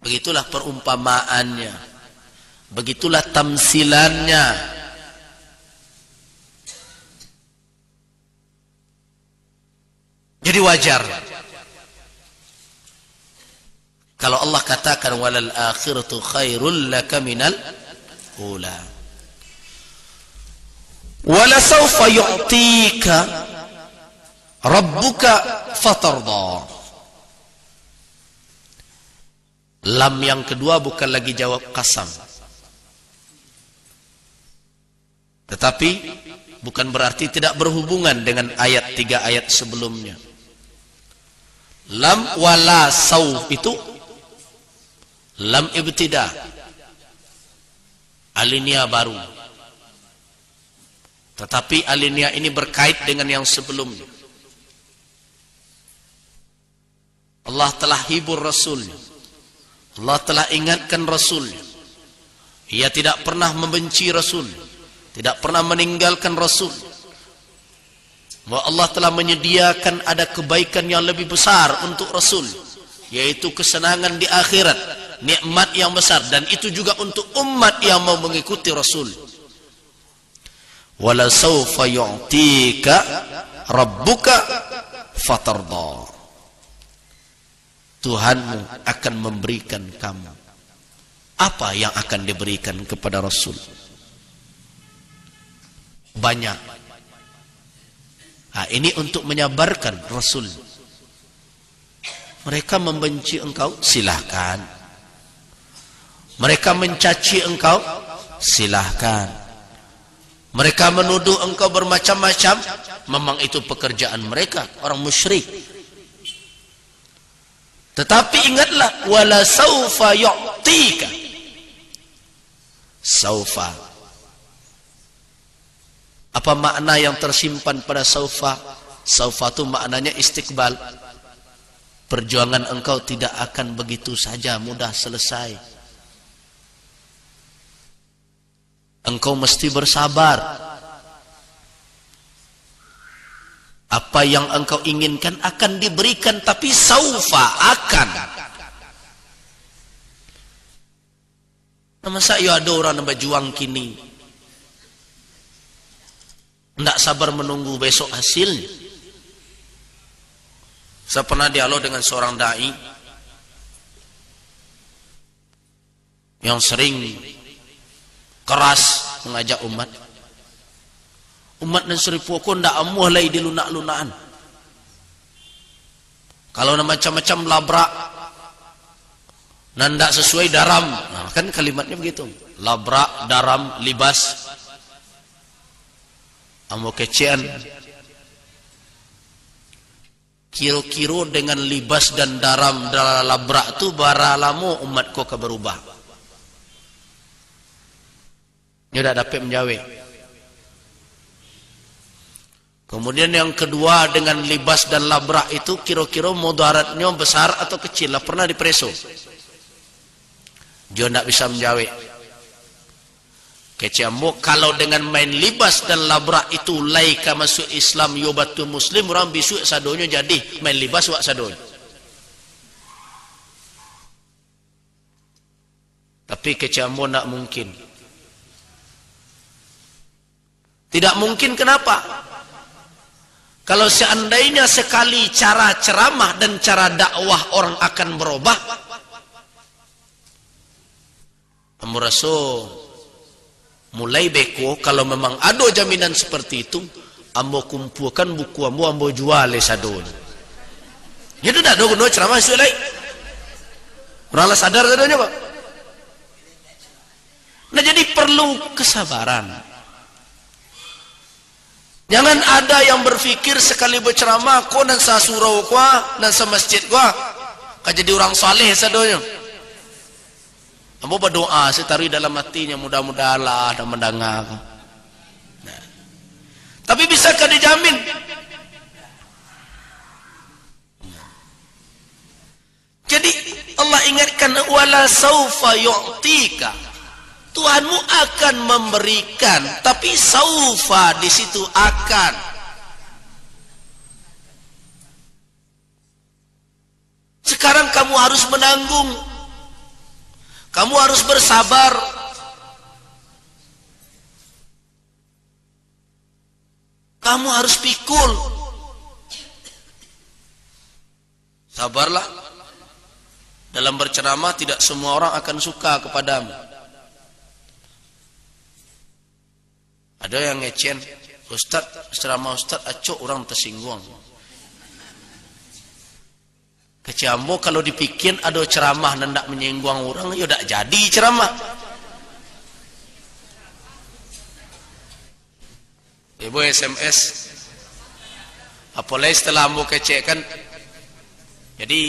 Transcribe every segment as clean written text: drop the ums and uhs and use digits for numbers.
Begitulah perumpamaannya, begitulah tamsilannya. Jadi wajar kalau Allah katakan walal akhiratu khairul laka minal ula. Wala sawfa yu'tika rabbuka fatarda. Lam yang kedua bukan lagi jawab qasam, tetapi bukan berarti tidak berhubungan dengan ayat 3 ayat sebelumnya. Lam wala saw itu lam ibtida, alinea baru, tetapi alinea ini berkait dengan yang sebelumnya. Allah telah hibur Rasulnya, Allah telah ingatkan Rasulnya. Ia tidak pernah membenci Rasulnya, tidak pernah meninggalkan Rasulnya. Bahwa Allah telah menyediakan ada kebaikan yang lebih besar untuk Rasul, yaitu kesenangan di akhirat, nikmat yang besar, dan itu juga untuk umat yang mau mengikuti Rasul. Wala sawfa yu'tika rabbuka fatarda. Tuhanmu akan memberikan kamu apa yang akan diberikan kepada Rasul. Banyak. Nah, ini untuk menyabarkan Rasul. Mereka membenci engkau, silahkan. Mereka mencaci engkau, silahkan. Mereka menuduh engkau bermacam-macam, memang itu pekerjaan mereka, orang musyrik. Tetapi ingatlah, wala saufa yu'tika. Saufa. Apa makna yang tersimpan pada saufa? Saufa itu maknanya istiqbal. Perjuangan engkau tidak akan begitu saja mudah selesai. Engkau mesti bersabar. Apa yang engkau inginkan akan diberikan, tapi saufa akan. Masa ya ada orang yang berjuang kini, tidak sabar menunggu besok hasilnya. Saya pernah dialog dengan seorang dai yang sering keras mengajak umat. Umat dan seribu aku tidak amuh lagi di lunak-lunaan. Kalau macam-macam labrak dan tidak sesuai daram, nah, kan kalimatnya begitu. Labrak, daram, libas. Amo kecian. Kiro-kiro dengan libas dan daram dalam labrak tu baralamu umat kau ke berubah. Dia tidak dapat menjawab. Kemudian yang kedua, dengan libas dan labrak itu kira-kira mudaratnya besar atau kecil lah, pernah dipreso. Dia tidak bisa menjawab. Keciamuk kalau dengan main libas dan labrak itu laika masuk Islam yobatu muslim, orang bisu sadonya jadi main libas wak sadonya. Tapi keciamuk tidak mungkin. Tidak mungkin, kenapa? Kalau seandainya sekali cara ceramah dan cara dakwah orang akan berubah, Ambo Rasul mulai beko, kalau memang ada jaminan seperti itu, ambo kumpulkan buku ambo jual sadon. Jadi tidak ada guna ceramah suai. Orang lah sadar sadonya pak. Nah jadi perlu kesabaran. Jangan ada yang berfikir sekali berceramah, ko dan sa surau kuah dan sa masjid kuah, kau jadi orang saleh sadonya. Ambo berdoa, saya taruh dalam hatinya, mudah-mudahan lah dan mendengar. Nah. Tapi bisakah dijamin? Jadi Allah ingatkan, wala saufa yu'tika. Tuhanmu akan memberikan, tapi saufa di situ akan. Sekarang kamu harus menanggung. Kamu harus bersabar. Kamu harus pikul. Sabarlah. Dalam berceramah tidak semua orang akan suka kepadamu. Ada yang ngecen, Ustaz, ceramah Ustaz acok orang tersinggung. Kecambo kalau dipikir ada ceramah hendak menyinggung orang, ya tak jadi ceramah. Ibu SMS, apalagi setelah ambo kecekkan. Jadi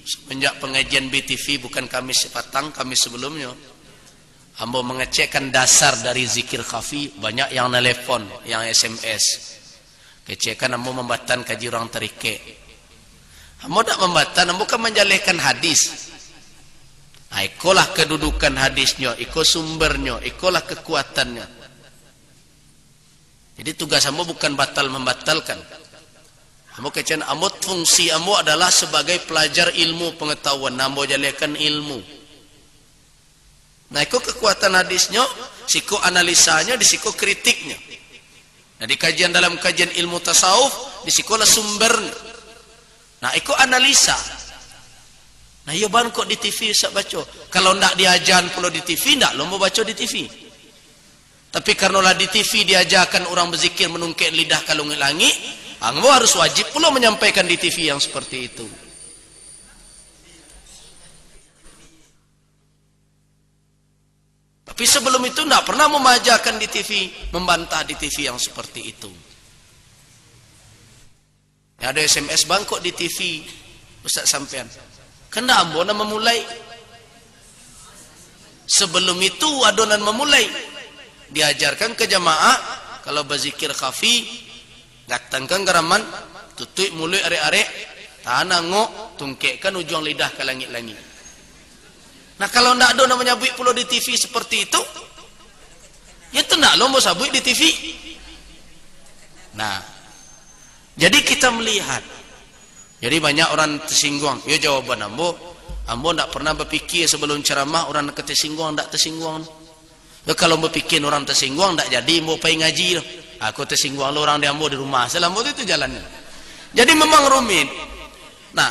semenjak pengajian BTV bukan Kamis petang, Kamis sebelumnya, ambo mengecekkan dasar dari zikir khafi. Banyak yang nelpon, yang SMS. Kecekkan ambo membatan kaji orang terike. Ambo tak membatan, ambo kan menjalihkan hadis. Ikolah kedudukan hadisnya, iko sumbernya, ikolah kekuatannya. Jadi tugas ambo bukan batal membatalkan. Ambo kecen, ambo fungsi ambo adalah sebagai pelajar ilmu pengetahuan. Ambo jalihkan ilmu. Nah, iko kekuatan hadisnya, siko analisanya, disiko kritiknya. Nah, di kajian dalam kajian ilmu tasawuf, disikolah sumbernya. Nah, iko analisa. Nah, iya ban kok di TV bisa baca. Kalau ndak diajan pula di TV, ndak lo mau baca di TV. Tapi karenalah di TV diajarkan orang berzikir menungkek lidah kalung langit, anggo harus wajib pula menyampaikan di TV yang seperti itu. Tapi sebelum itu ndak pernah memajakan di TV, membantah di TV yang seperti itu. Ya, ada SMS bangkok di TV, Ustaz sampean. Kena ambona memulai. Sebelum itu adonan memulai. Diajarkan ke jamaah kalau berzikir khafi, datangkan garaman, tutup mulut arek-arek, tanah ngok, tungkekkan ujung lidah ke langit-langit. Nah, kalau ndak ada namanya buik pulau di TV seperti itu, ya tendak lo mau sabuik di TV. Nah, jadi kita melihat. Jadi banyak orang tersinggung. Ya jawaban ambo ndak pernah berpikir sebelum ceramah orang tersinggung ndak tersinggung. Ya kalau berpikir orang tersinggung ndak jadi ambo pai ngaji. Aku tersinggung lo orang di ambo di rumah. Selama itu jalannya. Jadi memang rumit. Nah,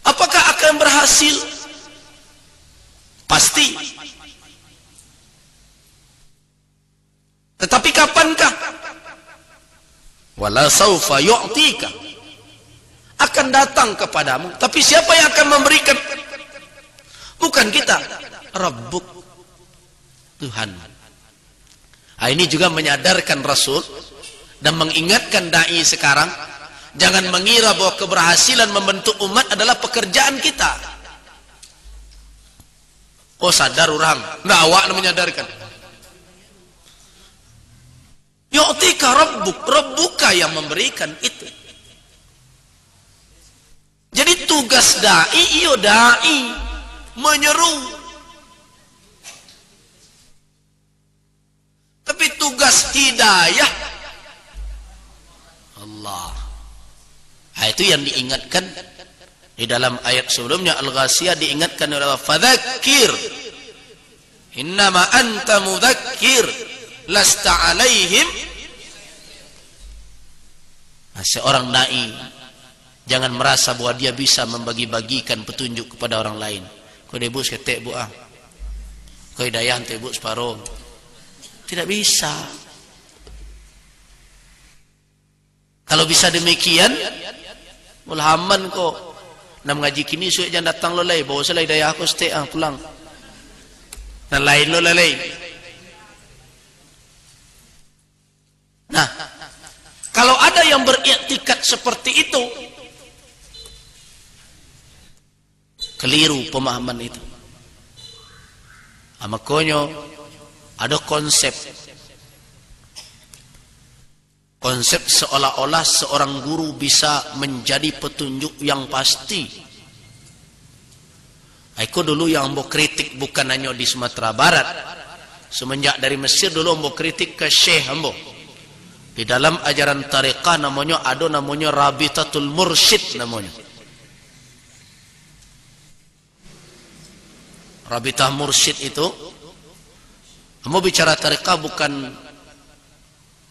apakah akan berhasil? Pasti. Tetapi kapankah? Wala saufa yu'tika, akan datang kepadamu. Tapi siapa yang akan memberikan? Bukan kita, Rabbuk, Tuhan. Nah, ini juga menyadarkan Rasul dan mengingatkan dai sekarang, jangan mengira bahwa keberhasilan membentuk umat adalah pekerjaan kita. Oh, sadar orang, nah awak menyadarkan. Yu'tika Rabbuk, Rabbuka yang memberikan itu. Jadi tugas dai menyeru. Tapi tugas hidayah Allah. Nah, itu yang diingatkan di dalam ayat sebelumnya Al-Ghasiyah, diingatkan oleh Allah, fadzakir innama anta mudzakir lasta alaihim. Nah, seorang dai jangan merasa bahwa dia bisa membagi-bagikan petunjuk kepada orang lain. Kau debus ketek bu ah, kau hidayah ente bu separuh. Tidak bisa. Kalau bisa demikian, mulhaman kok nak ngaji kini suek jangan datang lolai, bawa saya hidayah aku setek ah pulang. Dan lain lolai. Nah, kalau ada yang beriktikad seperti itu, keliru pemahaman itu. Makanya ada konsep seolah-olah seorang guru bisa menjadi petunjuk yang pasti. Aku dulu yang mau kritik bukan hanya di Sumatera Barat. Semenjak dari Mesir dulu mau kritik ke Syekh ambo. Di dalam ajaran tariqah namanya ada namanya Rabitatul Mursyid namanya. Rabitah Mursyid itu, mau bicara tarekat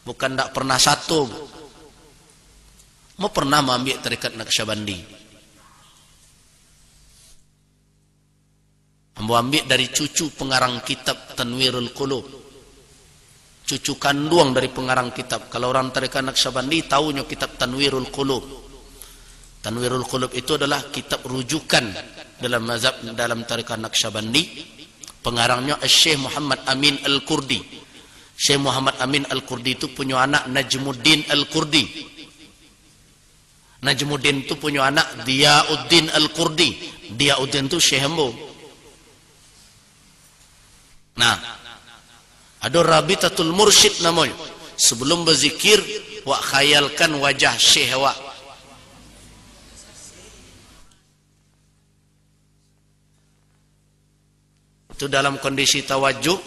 bukan tak pernah satu. Mau pernah ambil tarekat Naqsyabandi. Mau ambil dari cucu pengarang kitab Tanwirul Qulub. Cucu kandung dari pengarang kitab. Kalau orang tarekat Naqsyabandi tahunya kitab Tanwirul Qulub. Tanwirul Qulub itu adalah kitab rujukan dalam mazhab dalam tarekat Naqsyabandi. Pengarangnya Syekh Muhammad Amin Al-Kurdi. Syekh Muhammad Amin Al-Kurdi itu punya anak Najmuddin Al-Kurdi. Najmuddin itu punya anak Diyauddin Al-Kurdi. Diyauddin itu Syekh Hembo. Nah, ada Rabitatul Mursyid namanya. Sebelum berzikir, wak khayalkan wajah Syekh wak. Itu dalam kondisi tawajuh.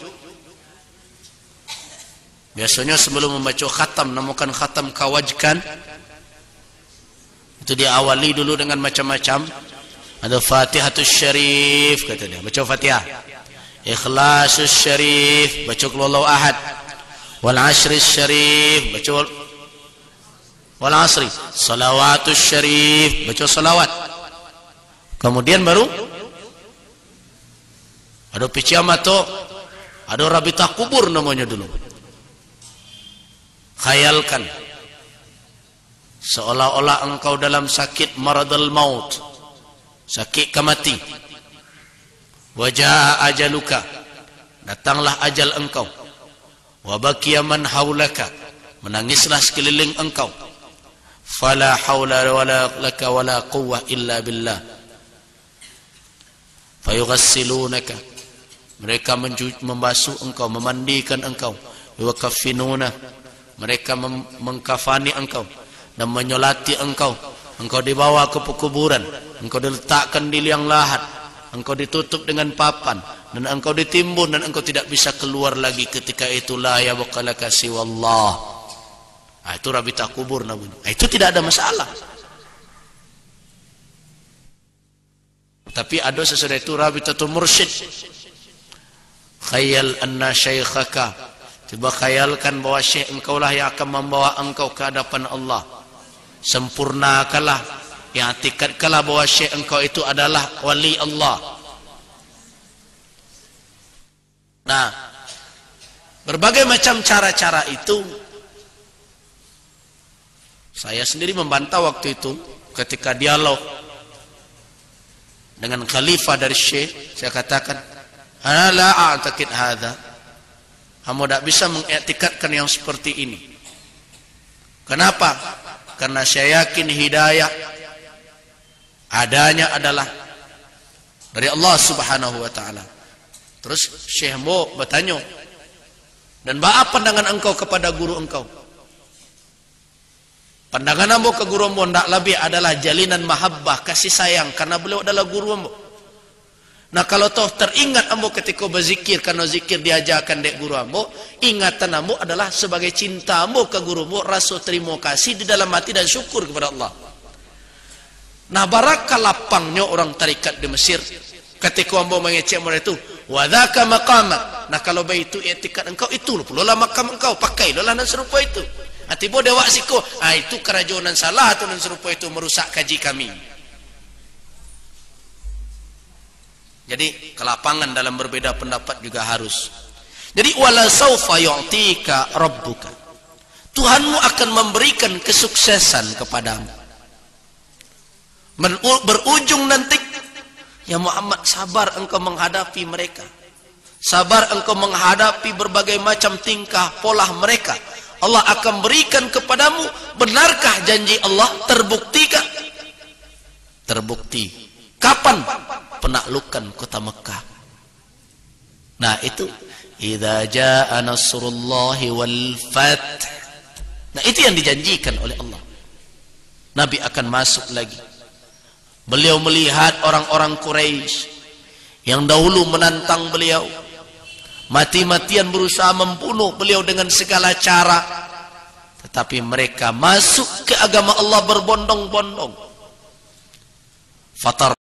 Biasanya sebelum membaca khatam, namukan khatam kawajkan. Itu diawali dulu dengan macam-macam. Ada Fatihatus Syarif, kata dia. Baca Fatihah. Ikhlasus Syarif, baca Qul Huwallahu Ahad. Wal Ashris Syarif, baca Wal Asri. Salawatus Syarif, baca salawat. Kemudian baru ada picamato, ada Rabitah Kubur namanya dulu. Khayalkan seolah-olah engkau dalam sakit maradul maut, sakit kemati. Wajah ajaluka, datanglah ajal engkau. Wabakiya man haulaka, menangislah sekeliling engkau. Fala haula wala laka wala quwwah illa billah. Fayughassilunaka, mereka membasuh engkau, memandikan engkau. Yukafinuna, mereka mengkafani engkau dan menyolati engkau. Engkau dibawa ke kuburan, engkau diletakkan di liang lahat, engkau ditutup dengan papan, dan engkau ditimbun, dan engkau tidak bisa keluar lagi ketika itu. La yabqalaka siwallah. Nah, itu Rabitah Kubur namanya. Nah, itu tidak ada masalah. Tapi ada sesudah itu Rabitatul Mursyid. Khayal anna syekhaka, coba khayalkan bahwa syekh engkau lah yang akan membawa engkau ke hadapan Allah. Sempurnakanlah, yang i'tikadkanlah bahwa syekh engkau itu adalah wali Allah. Nah, berbagai macam cara-cara itu saya sendiri membantah waktu itu ketika dialog dengan khalifah dari syekh. Saya katakan, ana la a'taqid hadza. Kamu tidak bisa mengiktikadkan yang seperti ini. Kenapa? Karena saya yakin hidayah adanya adalah dari Allah Subhanahu wa taala. Terus Syekh Mo bertanya, dan apa pandangan engkau kepada guru engkau? Pandangan ambo ke guru ambo ndak lebih adalah jalinan mahabbah, kasih sayang, karena beliau adalah guru ambo. Nah, kalau toh teringat ambo ketika berzikir, karena zikir diajarkan dek guru ambo, ingatan ambo adalah sebagai cinta ambo ke guru ambo, rasa terima kasih di dalam hati dan syukur kepada Allah. Nah, barakah lapangnya orang tarikat di Mesir ketika ambo mengecek mereka itu, wadhaka maqamak. Nah, kalau baik itu i'tikad engkau, itu pula makam engkau, pakailah nan serupa itu. Atibo dewa siko, itu kerajunan salah atau nan serupa itu merusak kaji kami. Jadi kelapangan dalam berbeda pendapat juga harus. Jadi wala saufa yu'tika rabbuka, Tuhanmu akan memberikan kesuksesan kepadamu. Berujung nanti, ya Muhammad, sabar engkau menghadapi mereka, sabar engkau menghadapi berbagai macam tingkah pola mereka. Allah akan berikan kepadamu. Benarkah janji Allah? Terbuktikah? Terbukti. Kapan? Penaklukan kota Mekah. Nah, itu idza jaa nasrullahi wal fath. Nah, itu yang dijanjikan oleh Allah. Nabi akan masuk lagi. Beliau melihat orang-orang Quraisy yang dahulu menantang beliau, mati-matian berusaha membunuh beliau dengan segala cara, tetapi mereka masuk ke agama Allah berbondong-bondong. Fatar